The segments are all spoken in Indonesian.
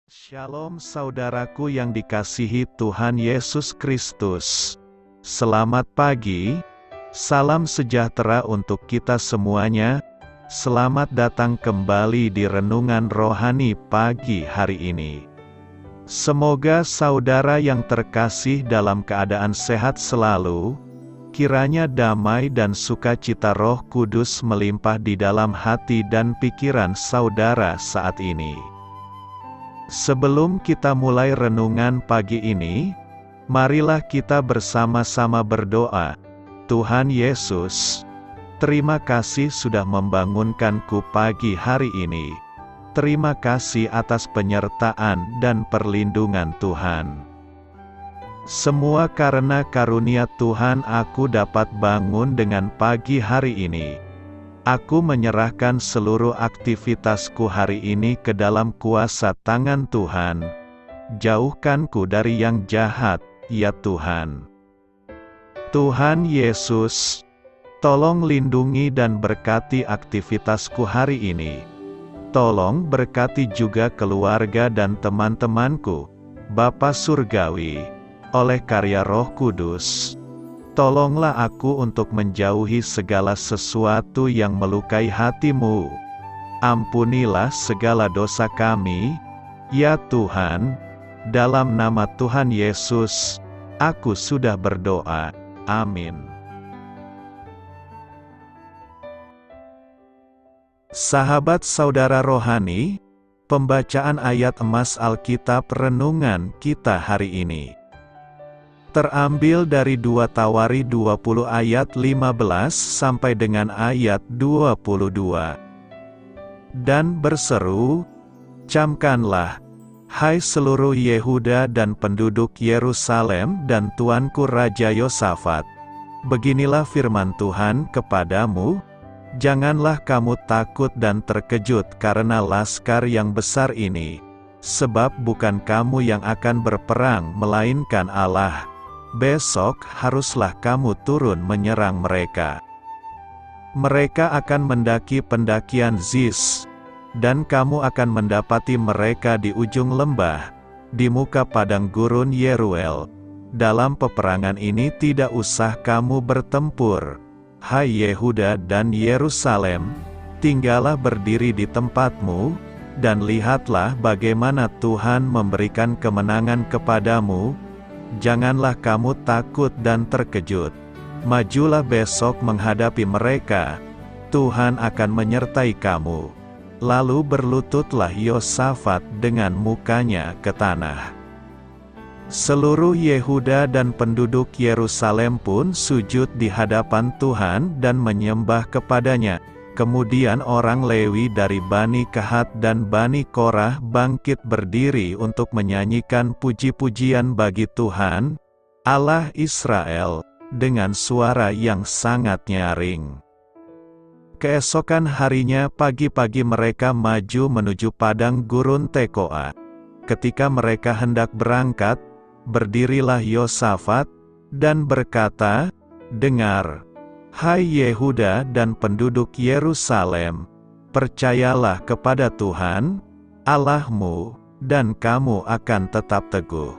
Shalom saudaraku yang dikasihi Tuhan Yesus Kristus. Selamat pagi, salam sejahtera untuk kita semuanya. Selamat datang kembali di Renungan Rohani pagi hari ini. Semoga saudara yang terkasih dalam keadaan sehat selalu, kiranya damai dan sukacita Roh Kudus melimpah di dalam hati dan pikiran saudara saat ini. Sebelum kita mulai renungan pagi ini, marilah kita bersama-sama berdoa. Tuhan Yesus, terima kasih sudah membangunkanku pagi hari ini. Terima kasih atas penyertaan dan perlindungan Tuhan. Semua karena karunia Tuhan aku dapat bangun dengan pagi hari ini. Aku menyerahkan seluruh aktivitasku hari ini ke dalam kuasa tangan Tuhan. Jauhkanku dari yang jahat, ya Tuhan. Tuhan Yesus, tolong lindungi dan berkati aktivitasku hari ini. Tolong berkati juga keluarga dan teman-temanku, Bapa Surgawi, oleh karya Roh Kudus. Tolonglah aku untuk menjauhi segala sesuatu yang melukai hati-Mu. Ampunilah segala dosa kami, ya Tuhan. Dalam nama Tuhan Yesus, aku sudah berdoa. Amin. Sahabat saudara rohani, pembacaan ayat emas Alkitab renungan kita hari ini terambil dari 2 Tawari 20 ayat 15 sampai dengan ayat 22. Dan berseru, camkanlah, hai seluruh Yehuda dan penduduk Yerusalem dan tuanku Raja Yosafat. Beginilah firman Tuhan kepadamu, janganlah kamu takut dan terkejut karena laskar yang besar ini, sebab bukan kamu yang akan berperang melainkan Allah. Besok haruslah kamu turun menyerang mereka. Mereka akan mendaki pendakian Ziz, dan kamu akan mendapati mereka di ujung lembah, di muka padang gurun Yeruel. Dalam peperangan ini tidak usah kamu bertempur. Hai Yehuda dan Yerusalem, tinggallah berdiri di tempatmu, dan lihatlah bagaimana Tuhan memberikan kemenangan kepadamu. Janganlah kamu takut dan terkejut. Majulah besok menghadapi mereka. Tuhan akan menyertai kamu. Lalu berlututlah Yosafat dengan mukanya ke tanah. Seluruh Yehuda dan penduduk Yerusalem pun sujud di hadapan Tuhan dan menyembah kepadanya. Kemudian orang Lewi dari Bani Kehat dan Bani Korah bangkit berdiri untuk menyanyikan puji-pujian bagi Tuhan, Allah Israel, dengan suara yang sangat nyaring. Keesokan harinya pagi-pagi mereka maju menuju padang gurun Tekoa. Ketika mereka hendak berangkat, berdirilah Yosafat, dan berkata, dengar, hai Yehuda dan penduduk Yerusalem, percayalah kepada Tuhan, Allahmu, dan kamu akan tetap teguh.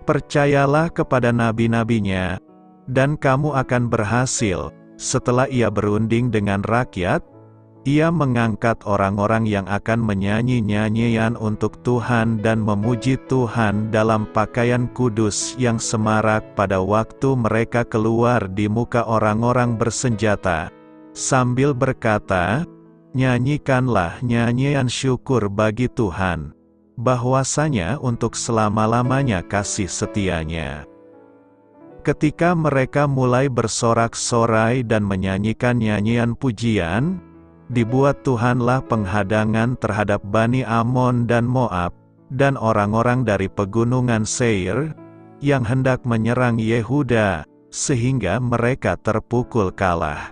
Percayalah kepada nabi-nabinya, dan kamu akan berhasil. Setelah ia berunding dengan rakyat, ia mengangkat orang-orang yang akan menyanyi nyanyian untuk Tuhan dan memuji Tuhan dalam pakaian kudus yang semarak pada waktu mereka keluar di muka orang-orang bersenjata, sambil berkata, nyanyikanlah nyanyian syukur bagi Tuhan, bahwasanya untuk selama-lamanya kasih setianya. Ketika mereka mulai bersorak-sorai dan menyanyikan nyanyian pujian, dibuat Tuhanlah penghadangan terhadap Bani Amon dan Moab, dan orang-orang dari pegunungan Seir, yang hendak menyerang Yehuda, sehingga mereka terpukul kalah.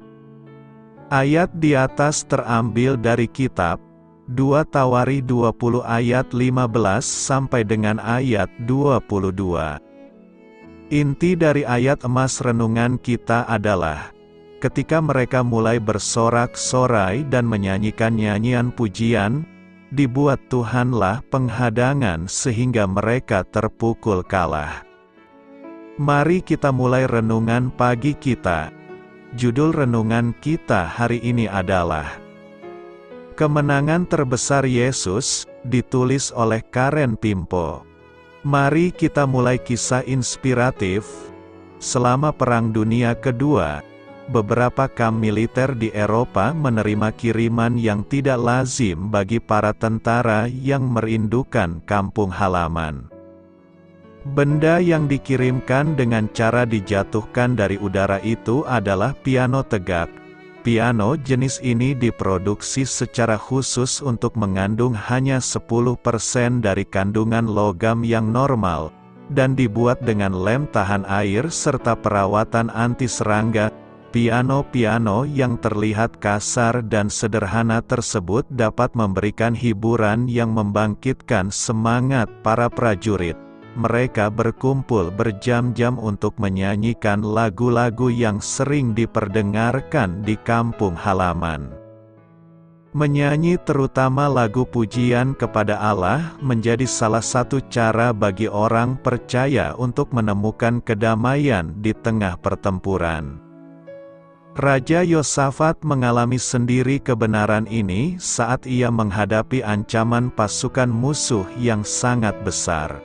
Ayat di atas terambil dari kitab 2 Tawari 20 ayat 15 sampai dengan ayat 22. Inti dari ayat emas renungan kita adalah, ketika mereka mulai bersorak-sorai dan menyanyikan nyanyian pujian, dibuat Tuhanlah penghadangan sehingga mereka terpukul kalah. Mari kita mulai renungan pagi kita. Judul renungan kita hari ini adalah Kemenangan Terbesar Yesus, ditulis oleh Karen Pimpo. Mari kita mulai kisah inspiratif. Selama Perang Dunia Kedua, beberapa kamp militer di Eropa menerima kiriman yang tidak lazim bagi para tentara yang merindukan kampung halaman. Benda yang dikirimkan dengan cara dijatuhkan dari udara itu adalah piano tegak. Piano jenis ini diproduksi secara khusus untuk mengandung hanya 10% dari kandungan logam yang normal, dan dibuat dengan lem tahan air serta perawatan anti serangga. Piano-piano yang terlihat kasar dan sederhana tersebut dapat memberikan hiburan yang membangkitkan semangat para prajurit. Mereka berkumpul berjam-jam untuk menyanyikan lagu-lagu yang sering diperdengarkan di kampung halaman. Menyanyi terutama lagu pujian kepada Allah menjadi salah satu cara bagi orang percaya untuk menemukan kedamaian di tengah pertempuran. Raja Yosafat mengalami sendiri kebenaran ini saat ia menghadapi ancaman pasukan musuh yang sangat besar.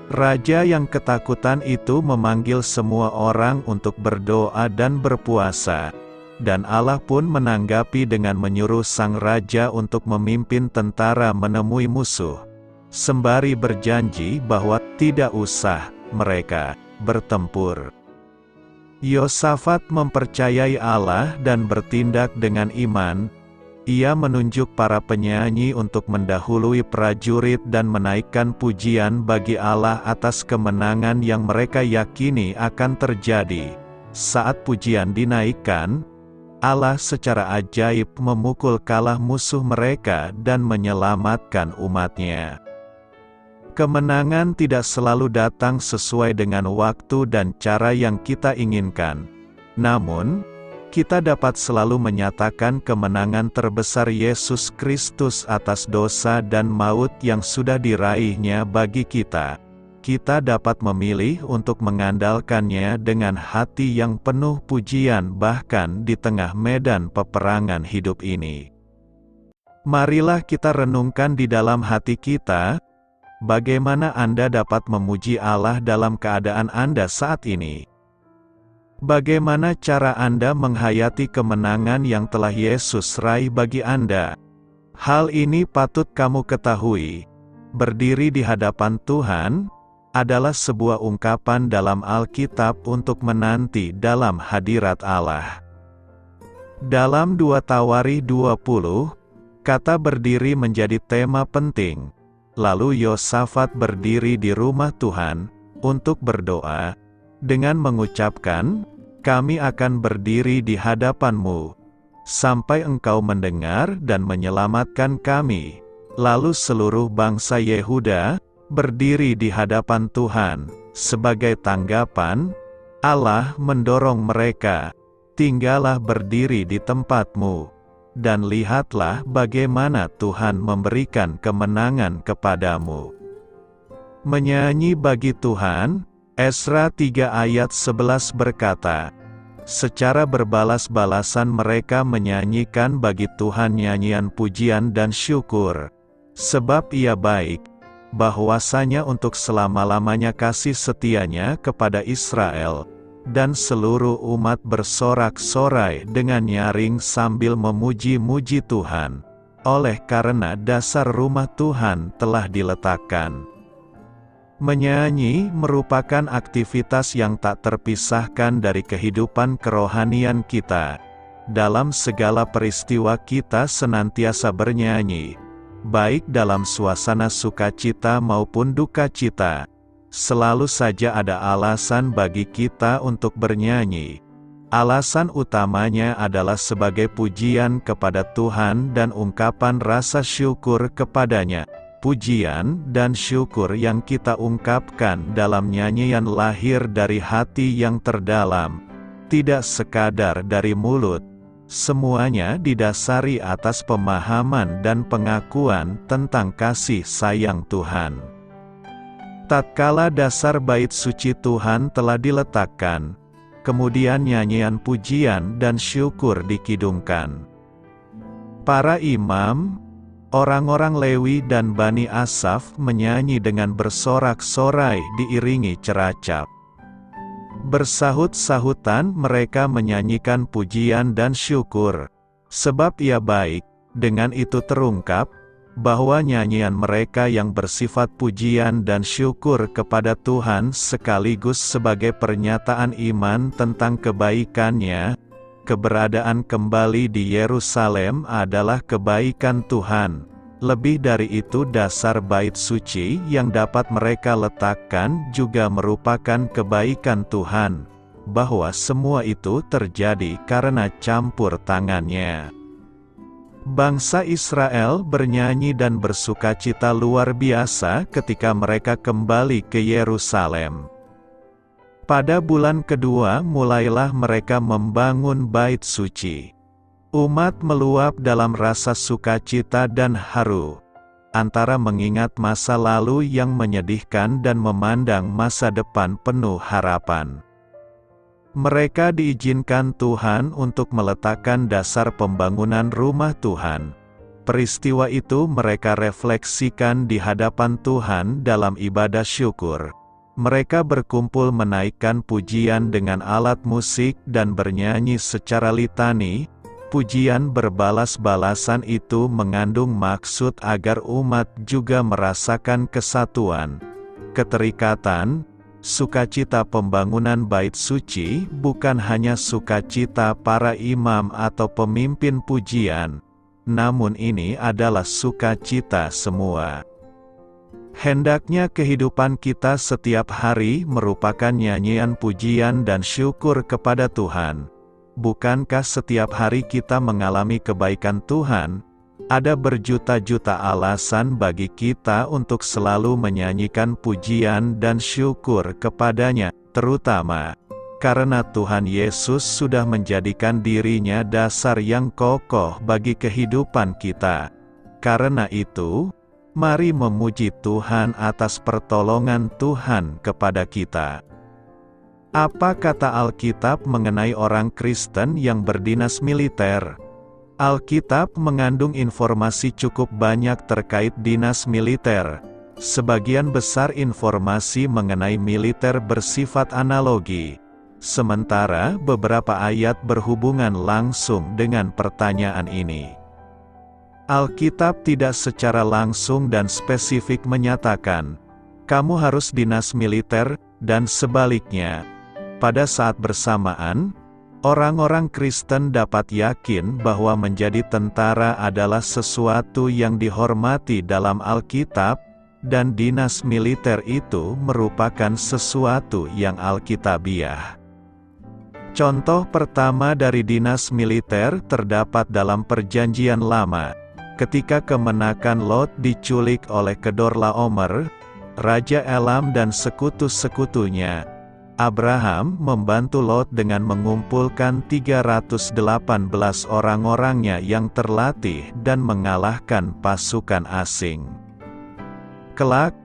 Raja yang ketakutan itu memanggil semua orang untuk berdoa dan berpuasa, dan Allah pun menanggapi dengan menyuruh sang raja untuk memimpin tentara menemui musuh, sembari berjanji bahwa tidak usah mereka bertempur. Yosafat mempercayai Allah dan bertindak dengan iman. Ia menunjuk para penyanyi untuk mendahului prajurit dan menaikkan pujian bagi Allah atas kemenangan yang mereka yakini akan terjadi. Saat pujian dinaikkan, Allah secara ajaib memukul kalah musuh mereka dan menyelamatkan umatnya. Kemenangan tidak selalu datang sesuai dengan waktu dan cara yang kita inginkan. Namun, kita dapat selalu menyatakan kemenangan terbesar Yesus Kristus atas dosa dan maut yang sudah diraihnya bagi kita. Kita dapat memilih untuk mengandalkannya dengan hati yang penuh pujian bahkan di tengah medan peperangan hidup ini. Marilah kita renungkan di dalam hati kita, bagaimana Anda dapat memuji Allah dalam keadaan Anda saat ini? Bagaimana cara Anda menghayati kemenangan yang telah Yesus raih bagi Anda? Hal ini patut kamu ketahui. Berdiri di hadapan Tuhan adalah sebuah ungkapan dalam Alkitab untuk menanti dalam hadirat Allah. Dalam 2 Tawarikh 20, kata berdiri menjadi tema penting. Lalu Yosafat berdiri di rumah Tuhan untuk berdoa dengan mengucapkan, "Kami akan berdiri di hadapan-Mu, sampai Engkau mendengar dan menyelamatkan kami." Lalu seluruh bangsa Yehuda berdiri di hadapan Tuhan. Sebagai tanggapan, Allah mendorong mereka, "Tinggallah berdiri di tempat-Mu, dan lihatlah bagaimana Tuhan memberikan kemenangan kepadamu." Menyanyi bagi Tuhan. Esra 3 ayat 11 berkata, secara berbalas-balasan mereka menyanyikan bagi Tuhan nyanyian pujian dan syukur, sebab Ia baik, bahwasanya untuk selama-lamanya kasih setianya kepada Israel, dan seluruh umat bersorak-sorai dengan nyaring sambil memuji-muji Tuhan, oleh karena dasar rumah Tuhan telah diletakkan. Menyanyi merupakan aktivitas yang tak terpisahkan dari kehidupan kerohanian kita. Dalam segala peristiwa kita senantiasa bernyanyi, baik dalam suasana sukacita maupun duka cita. Selalu saja ada alasan bagi kita untuk bernyanyi. Alasan utamanya adalah sebagai pujian kepada Tuhan dan ungkapan rasa syukur kepadanya. Pujian dan syukur yang kita ungkapkan dalam nyanyian lahir dari hati yang terdalam, tidak sekadar dari mulut, Semuanya didasari atas pemahaman dan pengakuan tentang kasih sayang Tuhan. Tatkala dasar bait suci Tuhan telah diletakkan, kemudian nyanyian pujian dan syukur dikidungkan. Para imam, orang-orang Lewi dan Bani Asaf menyanyi dengan bersorak-sorai diiringi ceracap. Bersahut-sahutan mereka menyanyikan pujian dan syukur, sebab Ia baik. Dengan itu terungkap, bahwa nyanyian mereka yang bersifat pujian dan syukur kepada Tuhan sekaligus sebagai pernyataan iman tentang kebaikan-Nya. Keberadaan kembali di Yerusalem adalah kebaikan Tuhan. Lebih dari itu, dasar bait suci yang dapat mereka letakkan juga merupakan kebaikan Tuhan, bahwa semua itu terjadi karena campur tangan-Nya. Bangsa Israel bernyanyi dan bersukacita luar biasa ketika mereka kembali ke Yerusalem. Pada bulan kedua mulailah mereka membangun bait suci. Umat meluap dalam rasa sukacita dan haru, antara mengingat masa lalu yang menyedihkan dan memandang masa depan penuh harapan. Mereka diizinkan Tuhan untuk meletakkan dasar pembangunan rumah Tuhan. Peristiwa itu mereka refleksikan di hadapan Tuhan dalam ibadah syukur. Mereka berkumpul menaikkan pujian dengan alat musik dan bernyanyi secara litani. Pujian berbalas-balasan itu mengandung maksud agar umat juga merasakan kesatuan, keterikatan. Sukacita pembangunan bait suci bukan hanya sukacita para imam atau pemimpin pujian, namun ini adalah sukacita semua. Hendaknya kehidupan kita setiap hari merupakan nyanyian pujian dan syukur kepada Tuhan. Bukankah setiap hari kita mengalami kebaikan Tuhan? Ada berjuta-juta alasan bagi kita untuk selalu menyanyikan pujian dan syukur kepada-Nya, terutama karena Tuhan Yesus sudah menjadikan diri-Nya dasar yang kokoh bagi kehidupan kita. Karena itu, mari memuji Tuhan atas pertolongan Tuhan kepada kita. Apa kata Alkitab mengenai orang Kristen yang berdinas militer? Alkitab mengandung informasi cukup banyak terkait dinas militer. Sebagian besar informasi mengenai militer bersifat analogi, sementara beberapa ayat berhubungan langsung dengan pertanyaan ini. Alkitab tidak secara langsung dan spesifik menyatakan, kamu harus dinas militer, dan sebaliknya. Pada saat bersamaan, orang-orang Kristen dapat yakin bahwa menjadi tentara adalah sesuatu yang dihormati dalam Alkitab, dan dinas militer itu merupakan sesuatu yang alkitabiah. Contoh pertama dari dinas militer terdapat dalam Perjanjian Lama, ketika kemenakan Lot diculik oleh Kedorlaomer, Raja Elam dan sekutu-sekutunya. Abraham membantu Lot dengan mengumpulkan 318 orang-orangnya yang terlatih dan mengalahkan pasukan asing. Kelak,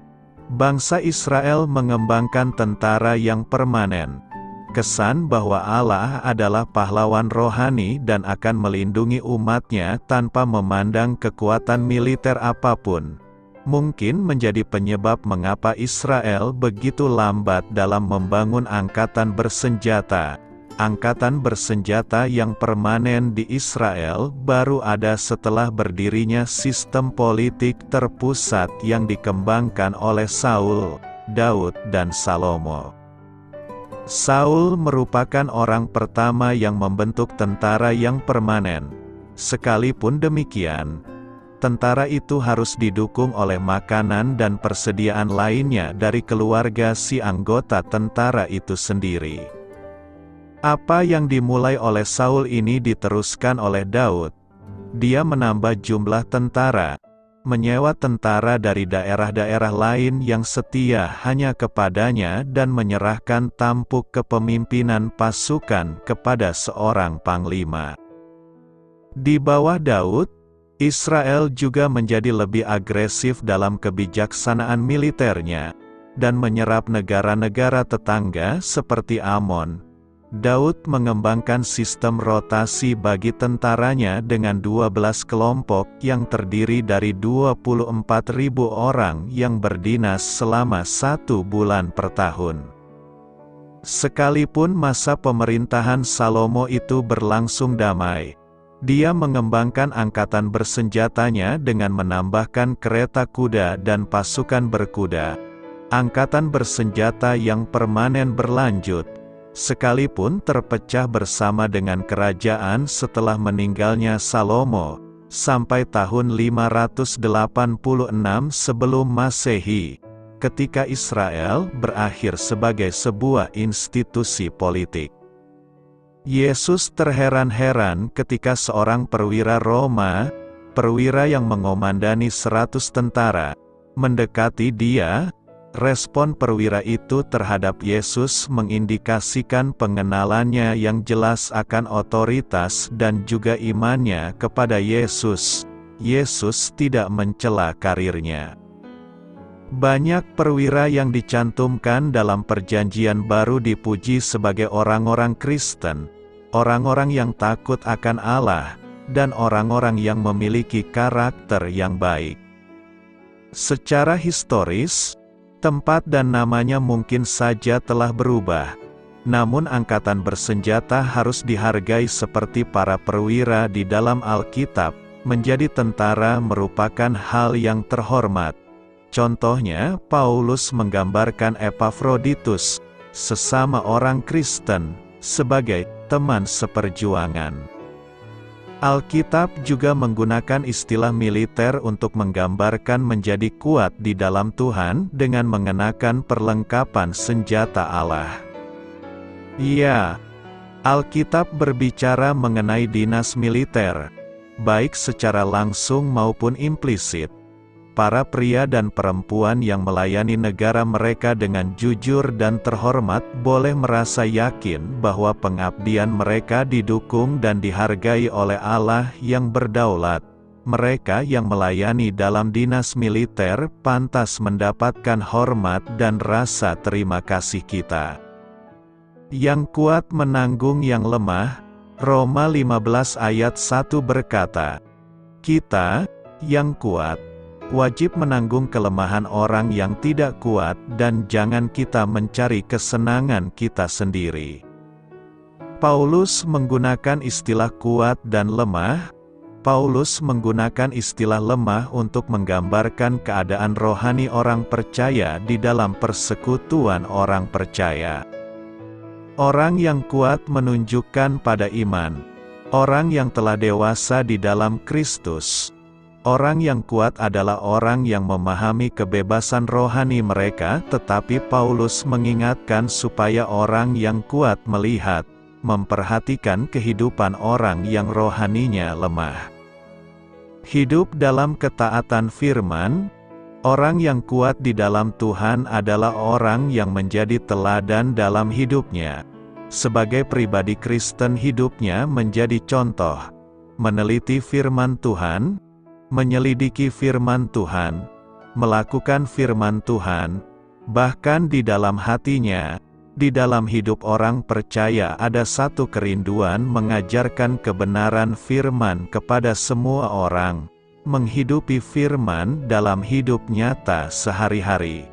bangsa Israel mengembangkan tentara yang permanen. Kesan bahwa Allah adalah pahlawan rohani dan akan melindungi umatnya tanpa memandang kekuatan militer apapun, mungkin menjadi penyebab mengapa Israel begitu lambat dalam membangun angkatan bersenjata. Angkatan bersenjata yang permanen di Israel baru ada setelah berdirinya sistem politik terpusat yang dikembangkan oleh Saul, Daud dan Salomo. Saul merupakan orang pertama yang membentuk tentara yang permanen. Sekalipun demikian, tentara itu harus didukung oleh makanan dan persediaan lainnya dari keluarga si anggota tentara itu sendiri. Apa yang dimulai oleh Saul ini diteruskan oleh Daud. Dia menambah jumlah tentara, menyewa tentara dari daerah-daerah lain yang setia hanya kepadanya dan menyerahkan tampuk kepemimpinan pasukan kepada seorang panglima. Di bawah Daud, Israel juga menjadi lebih agresif dalam kebijaksanaan militernya, dan menyerap negara-negara tetangga seperti Amon. Daud mengembangkan sistem rotasi bagi tentaranya dengan 12 kelompok yang terdiri dari 24.000 orang yang berdinas selama 1 bulan per tahun. Sekalipun masa pemerintahan Salomo itu berlangsung damai, dia mengembangkan angkatan bersenjatanya dengan menambahkan kereta kuda dan pasukan berkuda. Angkatan bersenjata yang permanen berlanjut, sekalipun terpecah bersama dengan kerajaan setelah meninggalnya Salomo, sampai tahun 586 sebelum Masehi, ketika Israel berakhir sebagai sebuah institusi politik. Yesus terheran-heran ketika seorang perwira Roma, perwira yang mengomandani 100 tentara, mendekati dia. Respon perwira itu terhadap Yesus mengindikasikan pengenalannya yang jelas akan otoritas dan juga imannya kepada Yesus. Yesus tidak mencela karirnya. Banyak perwira yang dicantumkan dalam Perjanjian Baru dipuji sebagai orang-orang Kristen, orang-orang yang takut akan Allah, dan orang-orang yang memiliki karakter yang baik. Secara historis, tempat dan namanya mungkin saja telah berubah, namun angkatan bersenjata harus dihargai seperti para perwira di dalam Alkitab. Menjadi tentara merupakan hal yang terhormat. Contohnya, Paulus menggambarkan Epafroditus, sesama orang Kristen, sebagai teman seperjuangan. Alkitab juga menggunakan istilah militer untuk menggambarkan menjadi kuat di dalam Tuhan dengan mengenakan perlengkapan senjata Allah. Ya, Alkitab berbicara mengenai dinas militer, baik secara langsung maupun implisit. Para pria dan perempuan yang melayani negara mereka dengan jujur dan terhormat boleh merasa yakin bahwa pengabdian mereka didukung dan dihargai oleh Allah yang berdaulat. Mereka yang melayani dalam dinas militer pantas mendapatkan hormat dan rasa terima kasih kita. Yang kuat menanggung yang lemah. Roma 15 ayat 1 berkata, kita, yang kuat, wajib menanggung kelemahan orang yang tidak kuat dan jangan kita mencari kesenangan kita sendiri. Paulus menggunakan istilah kuat dan lemah. Paulus menggunakan istilah lemah untuk menggambarkan keadaan rohani orang percaya di dalam persekutuan orang percaya. Orang yang kuat menunjukkan pada iman. Orang yang telah dewasa di dalam Kristus. Orang yang kuat adalah orang yang memahami kebebasan rohani mereka, tetapi Paulus mengingatkan supaya orang yang kuat melihat, memperhatikan kehidupan orang yang rohaninya lemah. Hidup dalam ketaatan firman. Orang yang kuat di dalam Tuhan adalah orang yang menjadi teladan dalam hidupnya. Sebagai pribadi Kristen, hidupnya menjadi contoh. Meneliti firman Tuhan, menyelidiki firman Tuhan, melakukan firman Tuhan, bahkan di dalam hatinya, di dalam hidup orang percaya ada satu kerinduan mengajarkan kebenaran firman kepada semua orang, menghidupi firman dalam hidup nyata sehari-hari.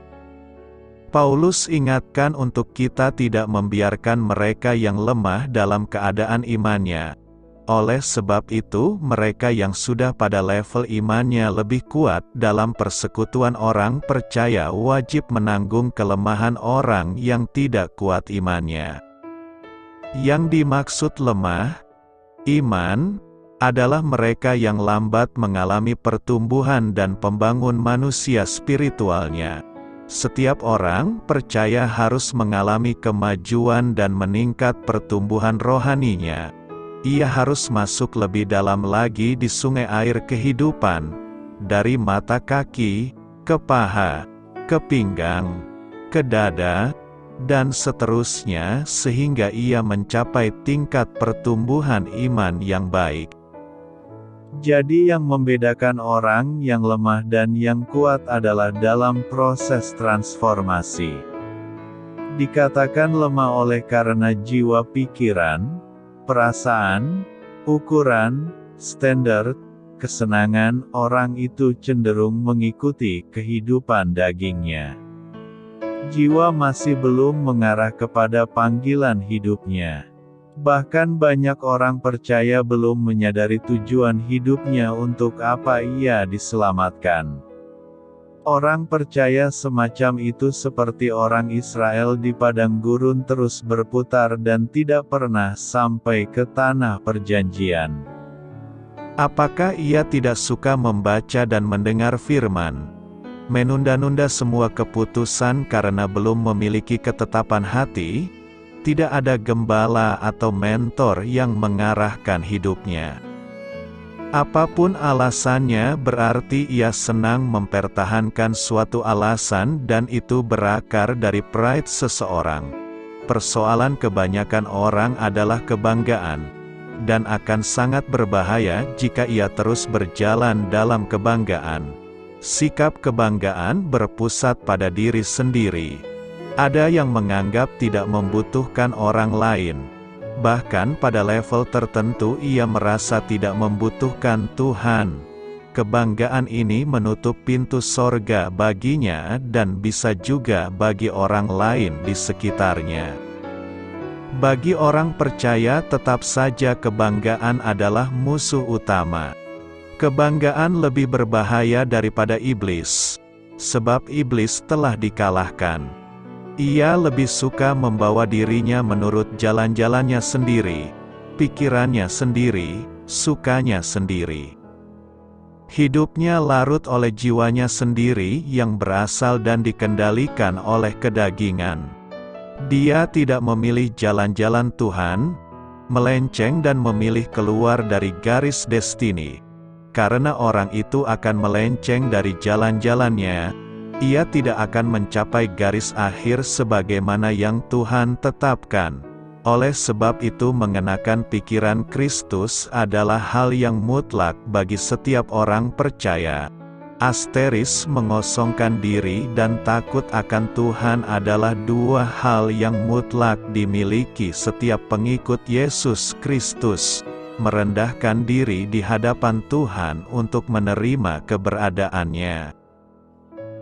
Paulus ingatkan untuk kita tidak membiarkan mereka yang lemah dalam keadaan imannya. Oleh sebab itu, mereka yang sudah pada level imannya lebih kuat dalam persekutuan orang percaya wajib menanggung kelemahan orang yang tidak kuat imannya. Yang dimaksud lemah iman adalah mereka yang lambat mengalami pertumbuhan dan pembangun manusia spiritualnya. Setiap orang percaya harus mengalami kemajuan dan meningkat pertumbuhan rohaninya. Ia harus masuk lebih dalam lagi di sungai air kehidupan, dari mata kaki, ke paha, ke pinggang, ke dada, dan seterusnya sehingga ia mencapai tingkat pertumbuhan iman yang baik. Jadi yang membedakan orang yang lemah dan yang kuat adalah dalam proses transformasi. Dikatakan lemah oleh karena jiwa pikiran, perasaan, ukuran, standar, kesenangan orang itu cenderung mengikuti kehidupan dagingnya. Jiwa masih belum mengarah kepada panggilan hidupnya. Bahkan banyak orang percaya belum menyadari tujuan hidupnya untuk apa ia diselamatkan. Orang percaya semacam itu seperti orang Israel di padang gurun terus berputar dan tidak pernah sampai ke tanah perjanjian. Apakah ia tidak suka membaca dan mendengar firman? Menunda-nunda semua keputusan karena belum memiliki ketetapan hati? Tidak ada gembala atau mentor yang mengarahkan hidupnya. Apapun alasannya berarti ia senang mempertahankan suatu alasan dan itu berakar dari pride seseorang. Persoalan kebanyakan orang adalah kebanggaan, dan akan sangat berbahaya jika ia terus berjalan dalam kebanggaan. Sikap kebanggaan berpusat pada diri sendiri. Ada yang menganggap tidak membutuhkan orang lain. Bahkan pada level tertentu ia merasa tidak membutuhkan Tuhan. Kebanggaan ini menutup pintu sorga baginya dan bisa juga bagi orang lain di sekitarnya. Bagi orang percaya tetap saja kebanggaan adalah musuh utama. Kebanggaan lebih berbahaya daripada iblis. Sebab iblis telah dikalahkan. Ia lebih suka membawa dirinya menurut jalan-jalannya sendiri, pikirannya sendiri, sukanya sendiri. Hidupnya larut oleh jiwanya sendiri yang berasal dan dikendalikan oleh kedagingan. Dia tidak memilih jalan-jalan Tuhan, melenceng dan memilih keluar dari garis destiny. Karena orang itu akan melenceng dari jalan-jalannya, ia tidak akan mencapai garis akhir sebagaimana yang Tuhan tetapkan. Oleh sebab itu mengenakan pikiran Kristus adalah hal yang mutlak bagi setiap orang percaya. Asteris mengosongkan diri dan takut akan Tuhan adalah dua hal yang mutlak dimiliki setiap pengikut Yesus Kristus. Merendahkan diri di hadapan Tuhan untuk menerima keberadaannya.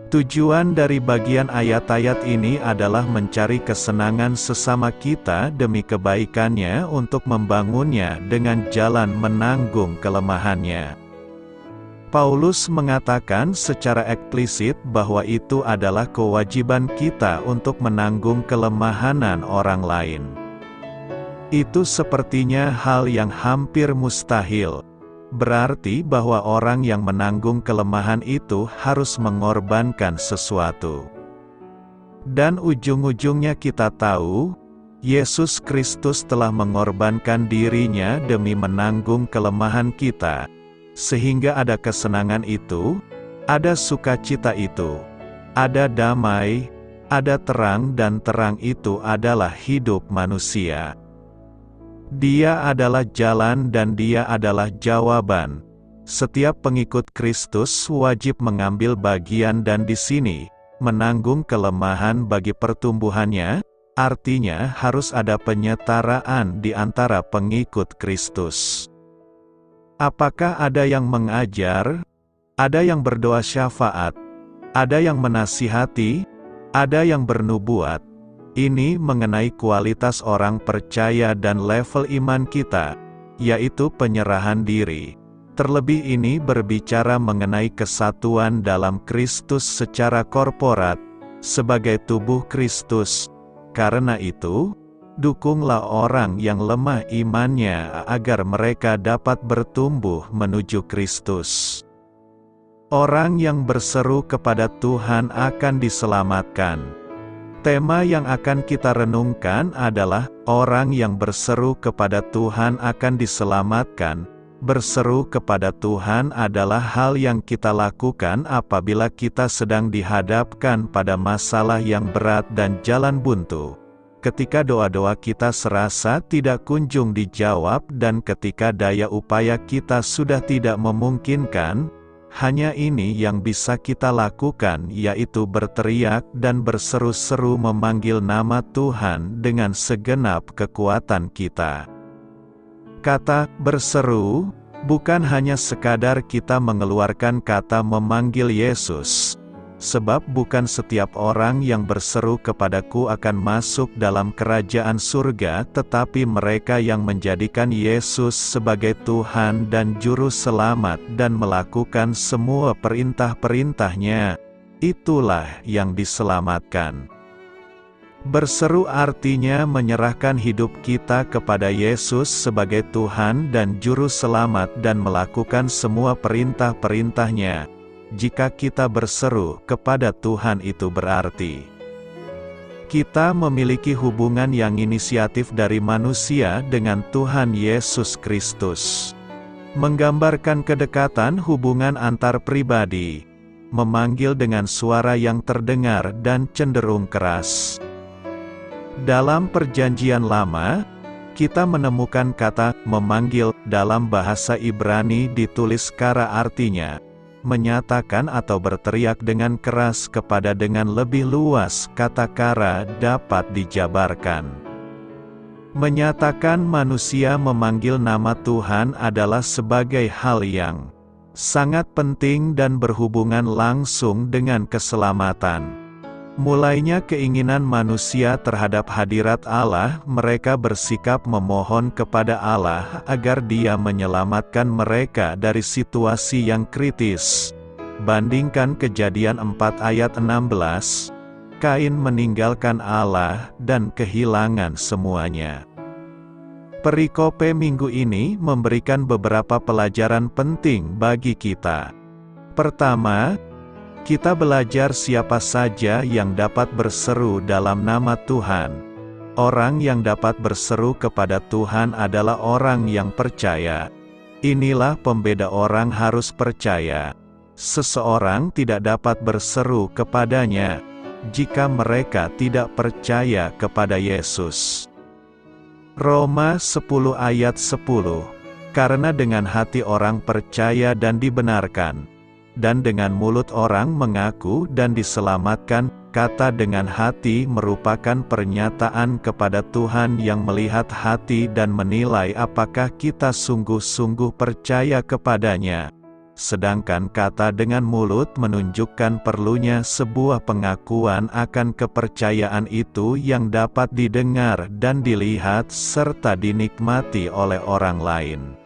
Tujuan dari bagian ayat-ayat ini adalah mencari kesenangan sesama kita demi kebaikannya untuk membangunnya dengan jalan menanggung kelemahannya. Paulus mengatakan secara eksplisit bahwa itu adalah kewajiban kita untuk menanggung kelemahanan orang lain. Itu sepertinya hal yang hampir mustahil. Berarti bahwa orang yang menanggung kelemahan itu harus mengorbankan sesuatu. Dan ujung-ujungnya kita tahu, Yesus Kristus telah mengorbankan dirinya demi menanggung kelemahan kita. Sehingga ada kesenangan itu, ada sukacita itu, ada damai, ada terang dan terang itu adalah hidup manusia. Dia adalah jalan dan dia adalah jawaban. Setiap pengikut Kristus wajib mengambil bagian dan di sini, menanggung kelemahan bagi pertumbuhannya, artinya harus ada penyetaraan di antara pengikut Kristus. Apakah ada yang mengajar? Ada yang berdoa syafaat? Ada yang menasihati? Ada yang bernubuat? Ini mengenai kualitas orang percaya dan level iman kita, yaitu penyerahan diri. Terlebih ini berbicara mengenai kesatuan dalam Kristus secara korporat, sebagai tubuh Kristus. Karena itu, dukunglah orang yang lemah imannya agar mereka dapat bertumbuh menuju Kristus. Orang yang berseru kepada Tuhan akan diselamatkan. Tema yang akan kita renungkan adalah, orang yang berseru kepada Tuhan akan diselamatkan. Berseru kepada Tuhan adalah hal yang kita lakukan apabila kita sedang dihadapkan pada masalah yang berat dan jalan buntu. ketika doa-doa kita serasa tidak kunjung dijawab dan ketika daya upaya kita sudah tidak memungkinkan, hanya ini yang bisa kita lakukan, yaitu berteriak dan berseru-seru memanggil nama Tuhan dengan segenap kekuatan kita. Kata "berseru" bukan hanya sekadar kita mengeluarkan kata memanggil Yesus. Sebab bukan setiap orang yang berseru kepadaku akan masuk dalam kerajaan surga, tetapi mereka yang menjadikan Yesus sebagai Tuhan dan Juru Selamat dan melakukan semua perintah-perintahnya, itulah yang diselamatkan. Berseru artinya menyerahkan hidup kita kepada Yesus sebagai Tuhan dan Juru Selamat dan melakukan semua perintah-perintahnya. Jika kita berseru kepada Tuhan, itu berarti kita memiliki hubungan yang inisiatif dari manusia dengan Tuhan Yesus Kristus. Menggambarkan kedekatan hubungan antar pribadi, memanggil dengan suara yang terdengar dan cenderung keras. Dalam Perjanjian Lama, kita menemukan kata "memanggil" dalam bahasa Ibrani ditulis kara, artinya menyatakan atau berteriak dengan keras kepada. Dengan lebih luas, kata kara dapat dijabarkan menyatakan manusia memanggil nama Tuhan adalah sebagai hal yang sangat penting dan berhubungan langsung dengan keselamatan. Mulainya keinginan manusia terhadap hadirat Allah, mereka bersikap memohon kepada Allah agar Dia menyelamatkan mereka dari situasi yang kritis. Bandingkan Kejadian 4 ayat 16, Kain meninggalkan Allah dan kehilangan semuanya. Perikope minggu ini memberikan beberapa pelajaran penting bagi kita. Pertama, kita belajar siapa saja yang dapat berseru dalam nama Tuhan. Orang yang dapat berseru kepada Tuhan adalah orang yang percaya. Inilah pembeda orang harus percaya. Seseorang tidak dapat berseru kepadanya jika mereka tidak percaya kepada Yesus. Roma 10 ayat 10. Karena dengan hati orang percaya dan dibenarkan, dan dengan mulut orang mengaku dan diselamatkan. Kata "dengan hati" merupakan pernyataan kepada Tuhan yang melihat hati dan menilai apakah kita sungguh-sungguh percaya kepadanya. Sedangkan kata "dengan mulut" menunjukkan perlunya sebuah pengakuan akan kepercayaan itu yang dapat didengar dan dilihat serta dinikmati oleh orang lain.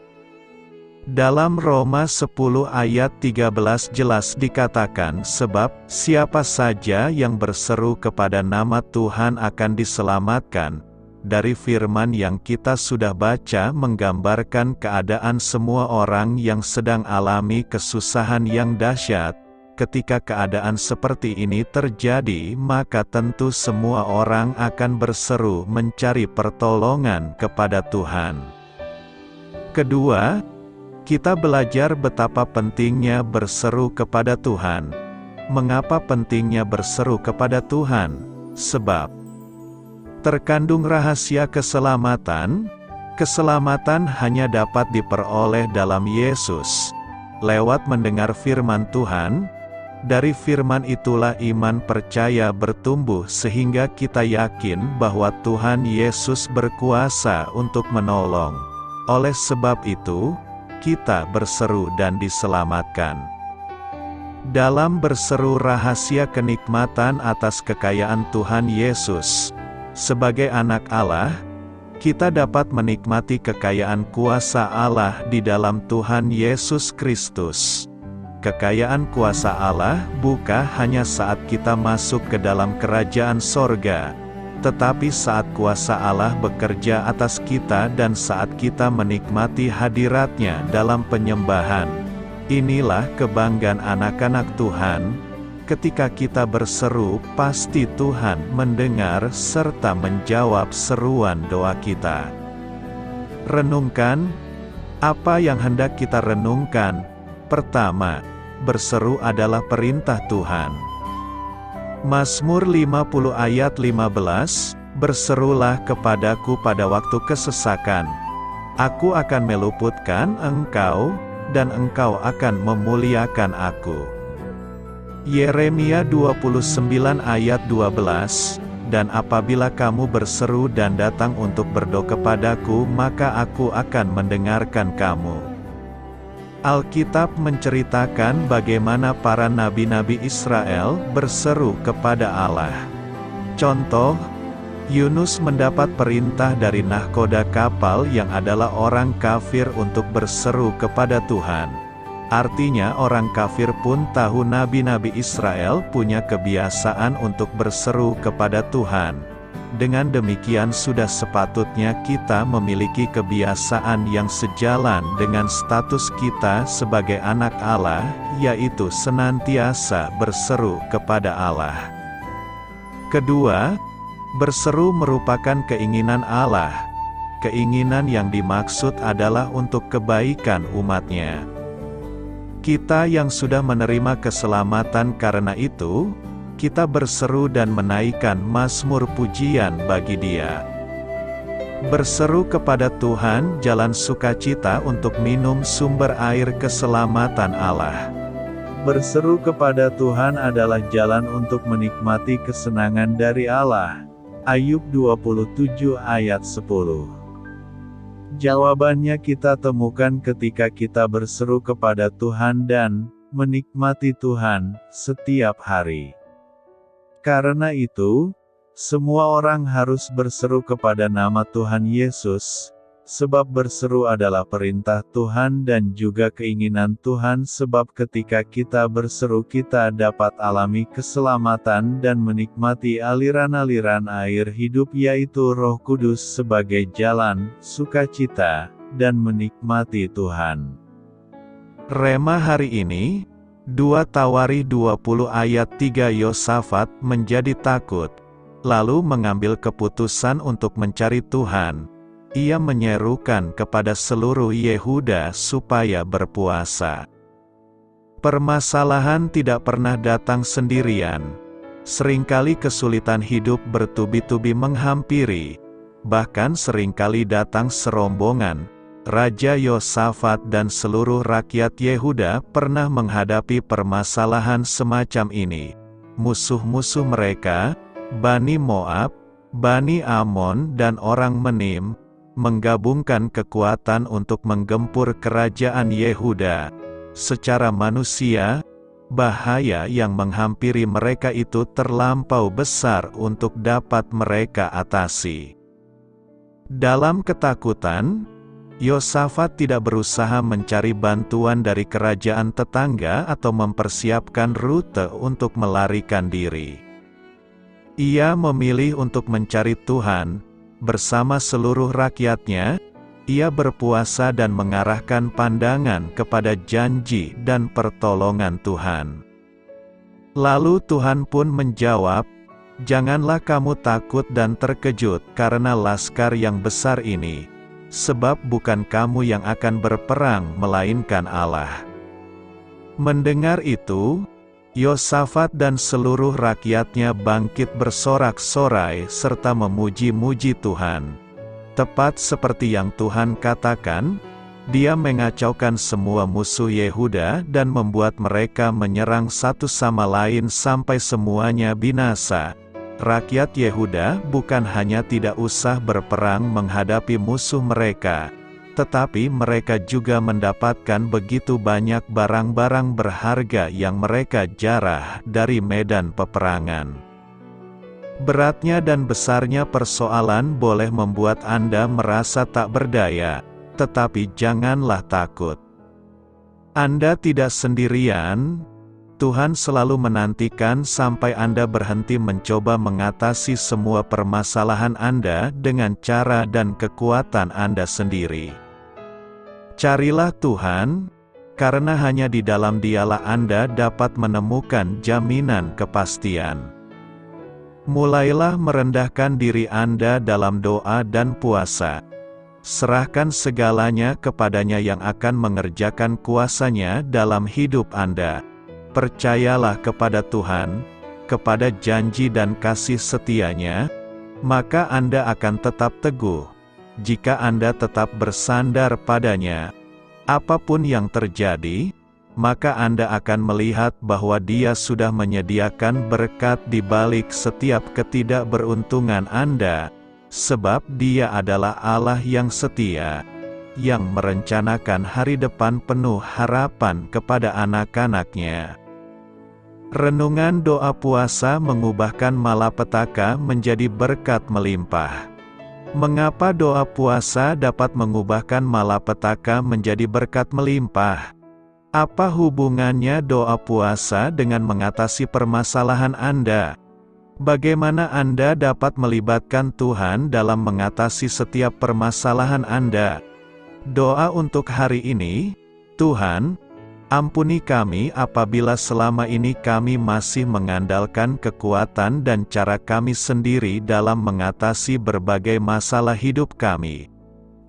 Dalam Roma 10 ayat 13 jelas dikatakan, sebab siapa saja yang berseru kepada nama Tuhan akan diselamatkan. Dari firman yang kita sudah baca menggambarkan keadaan semua orang yang sedang alami kesusahan yang dahsyat. Ketika keadaan seperti ini terjadi, maka tentu semua orang akan berseru mencari pertolongan kepada Tuhan. Kedua, kita belajar betapa pentingnya berseru kepada Tuhan. Mengapa pentingnya berseru kepada Tuhan? Sebab terkandung rahasia keselamatan. Keselamatan hanya dapat diperoleh dalam Yesus, lewat mendengar firman Tuhan. Dari firman itulah iman percaya bertumbuh sehingga kita yakin bahwa Tuhan Yesus berkuasa untuk menolong. Oleh sebab itu, kita berseru dan diselamatkan. Dalam berseru rahasia kenikmatan atas kekayaan Tuhan Yesus, sebagai anak Allah, kita dapat menikmati kekayaan kuasa Allah di dalam Tuhan Yesus Kristus. Kekayaan kuasa Allah bukan hanya saat kita masuk ke dalam kerajaan sorga, tetapi saat kuasa Allah bekerja atas kita dan saat kita menikmati hadiratnya dalam penyembahan. Inilah kebanggaan anak-anak Tuhan. Ketika kita berseru, pasti Tuhan mendengar serta menjawab seruan doa kita. Renungkan, apa yang hendak kita renungkan? Pertama, berseru adalah perintah Tuhan. Mazmur 50 ayat 15, Berserulah kepadaku pada waktu kesesakan. Aku akan meluputkan engkau, dan engkau akan memuliakan aku. Yeremia 29 ayat 12, dan apabila kamu berseru dan datang untuk berdoa kepadaku, maka aku akan mendengarkan kamu. Alkitab menceritakan bagaimana para nabi-nabi Israel berseru kepada Allah. Contoh, Yunus mendapat perintah dari nahkoda kapal yang adalah orang kafir untuk berseru kepada Tuhan. Artinya orang kafir pun tahu nabi-nabi Israel punya kebiasaan untuk berseru kepada Tuhan. Dengan demikian sudah sepatutnya kita memiliki kebiasaan yang sejalan dengan status kita sebagai anak Allah, yaitu senantiasa berseru kepada Allah. Kedua, berseru merupakan keinginan Allah. Keinginan yang dimaksud adalah untuk kebaikan umatnya. Kita yang sudah menerima keselamatan karena itu, kita berseru dan menaikkan mazmur pujian bagi Dia. Berseru kepada Tuhan jalan sukacita untuk minum sumber air keselamatan Allah. Berseru kepada Tuhan adalah jalan untuk menikmati kesenangan dari Allah. Ayub 27 ayat 10. Jawabannya kita temukan ketika kita berseru kepada Tuhan dan menikmati Tuhan setiap hari. Karena itu, semua orang harus berseru kepada nama Tuhan Yesus, sebab berseru adalah perintah Tuhan dan juga keinginan Tuhan, sebab ketika kita berseru kita dapat alami keselamatan dan menikmati aliran-aliran air hidup, yaitu Roh Kudus sebagai jalan sukacita dan menikmati Tuhan. Rema hari ini, 2 Tawari 20 ayat 3. Yosafat menjadi takut, lalu mengambil keputusan untuk mencari Tuhan. Ia menyerukan kepada seluruh Yehuda supaya berpuasa. Permasalahan tidak pernah datang sendirian. Seringkali kesulitan hidup bertubi-tubi menghampiri. Bahkan seringkali datang serombongan. Raja Yosafat dan seluruh rakyat Yehuda pernah menghadapi permasalahan semacam ini. Musuh-musuh mereka, Bani Moab, Bani Amon dan orang Menim, menggabungkan kekuatan untuk menggempur kerajaan Yehuda. Secara manusia, bahaya yang menghampiri mereka itu terlampau besar untuk dapat mereka atasi. Dalam ketakutan, Yosafat tidak berusaha mencari bantuan dari kerajaan tetangga atau mempersiapkan rute untuk melarikan diri. Ia memilih untuk mencari Tuhan. Bersama seluruh rakyatnya, ia berpuasa dan mengarahkan pandangan kepada janji dan pertolongan Tuhan. Lalu Tuhan pun menjawab, "Janganlah kamu takut dan terkejut karena laskar yang besar ini, sebab bukan kamu yang akan berperang melainkan Allah." Mendengar itu, Yosafat dan seluruh rakyatnya bangkit bersorak-sorai serta memuji-muji Tuhan. Tepat seperti yang Tuhan katakan, Dia mengacaukan semua musuh Yehuda dan membuat mereka menyerang satu sama lain sampai semuanya binasa. Rakyat Yehuda bukan hanya tidak usah berperang menghadapi musuh mereka, tetapi mereka juga mendapatkan begitu banyak barang-barang berharga yang mereka jarah dari medan peperangan. Beratnya dan besarnya persoalan boleh membuat Anda merasa tak berdaya, tetapi janganlah takut. Anda tidak sendirian. Tuhan selalu menantikan sampai Anda berhenti mencoba mengatasi semua permasalahan Anda dengan cara dan kekuatan Anda sendiri. Carilah Tuhan, karena hanya di dalam Dialah Anda dapat menemukan jaminan kepastian. Mulailah merendahkan diri Anda dalam doa dan puasa. Serahkan segalanya kepadanya yang akan mengerjakan kuasanya dalam hidup Anda. Percayalah kepada Tuhan, kepada janji dan kasih setia-Nya. maka Anda akan tetap teguh. Jika Anda tetap bersandar padanya, apapun yang terjadi, maka Anda akan melihat bahwa Dia sudah menyediakan berkat di balik setiap ketidakberuntungan Anda, sebab Dia adalah Allah yang setia, yang merencanakan hari depan penuh harapan kepada anak-anak-Nya. Renungan doa puasa mengubahkan malapetaka menjadi berkat melimpah. Mengapa doa puasa dapat mengubahkan malapetaka menjadi berkat melimpah? Apa hubungannya doa puasa dengan mengatasi permasalahan Anda? Bagaimana Anda dapat melibatkan Tuhan dalam mengatasi setiap permasalahan Anda? Doa untuk hari ini, Tuhan, ampuni kami apabila selama ini kami masih mengandalkan kekuatan dan cara kami sendiri dalam mengatasi berbagai masalah hidup kami.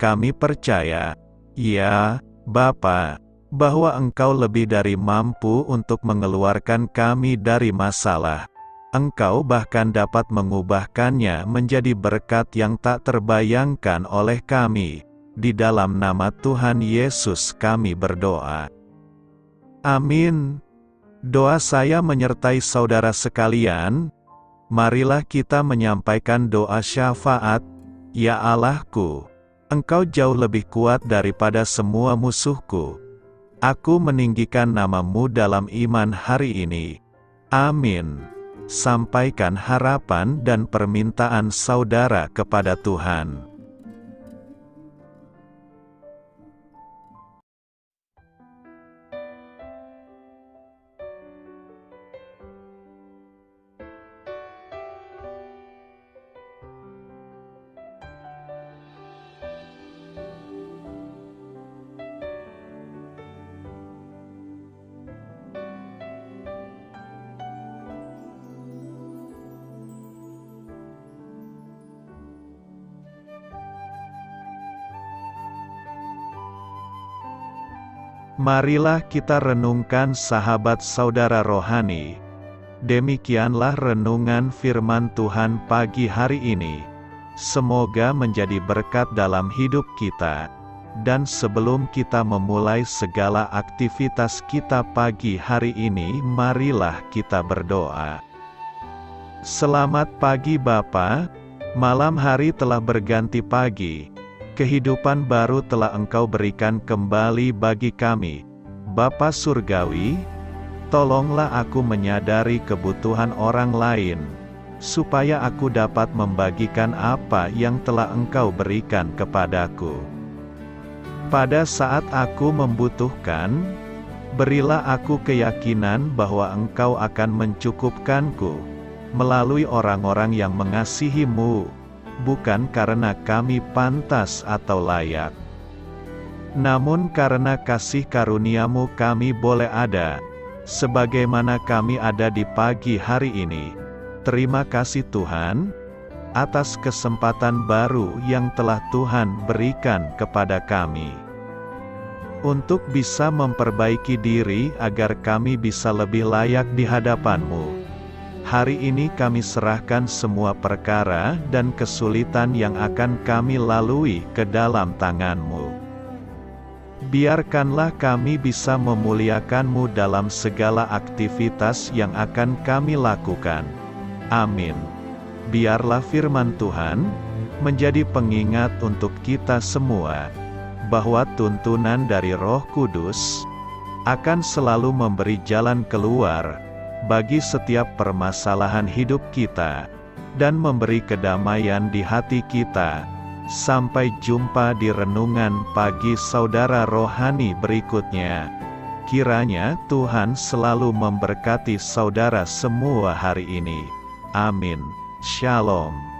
Kami percaya, ya, Bapa, bahwa Engkau lebih dari mampu untuk mengeluarkan kami dari masalah. Engkau bahkan dapat mengubahkannya menjadi berkat yang tak terbayangkan oleh kami. Di dalam nama Tuhan Yesus kami berdoa. Amin. Doa saya menyertai saudara sekalian. Marilah kita menyampaikan doa syafaat. Ya Allahku, Engkau jauh lebih kuat daripada semua musuhku. Aku meninggikan nama-Mu dalam iman hari ini. Amin. Sampaikan harapan dan permintaan saudara kepada Tuhan. Marilah kita renungkan sahabat saudara rohani. Demikianlah renungan firman Tuhan pagi hari ini. Semoga menjadi berkat dalam hidup kita. Dan sebelum kita memulai segala aktivitas kita pagi hari ini, marilah kita berdoa. Selamat pagi Bapa, malam hari telah berganti pagi. Kehidupan baru telah Engkau berikan kembali bagi kami. Bapa Surgawi, tolonglah aku menyadari kebutuhan orang lain, supaya aku dapat membagikan apa yang telah Engkau berikan kepadaku. Pada saat aku membutuhkan, berilah aku keyakinan bahwa Engkau akan mencukupkanku, melalui orang-orang yang mengasihi-Mu, bukan karena kami pantas atau layak, namun karena kasih karunia-Mu kami boleh ada, sebagaimana kami ada di pagi hari ini. Terima kasih Tuhan, atas kesempatan baru yang telah Tuhan berikan kepada kami, untuk bisa memperbaiki diri agar kami bisa lebih layak di hadapan-Mu. Hari ini kami serahkan semua perkara dan kesulitan yang akan kami lalui ke dalam tangan-Mu. Biarkanlah kami bisa memuliakan-Mu dalam segala aktivitas yang akan kami lakukan. Amin. Biarlah firman Tuhan menjadi pengingat untuk kita semua, bahwa tuntunan dari Roh Kudus akan selalu memberi jalan keluar bagi setiap permasalahan hidup kita, dan memberi kedamaian di hati kita. Sampai jumpa di renungan pagi saudara rohani berikutnya. Kiranya Tuhan selalu memberkati saudara semua hari ini. Amin. Shalom.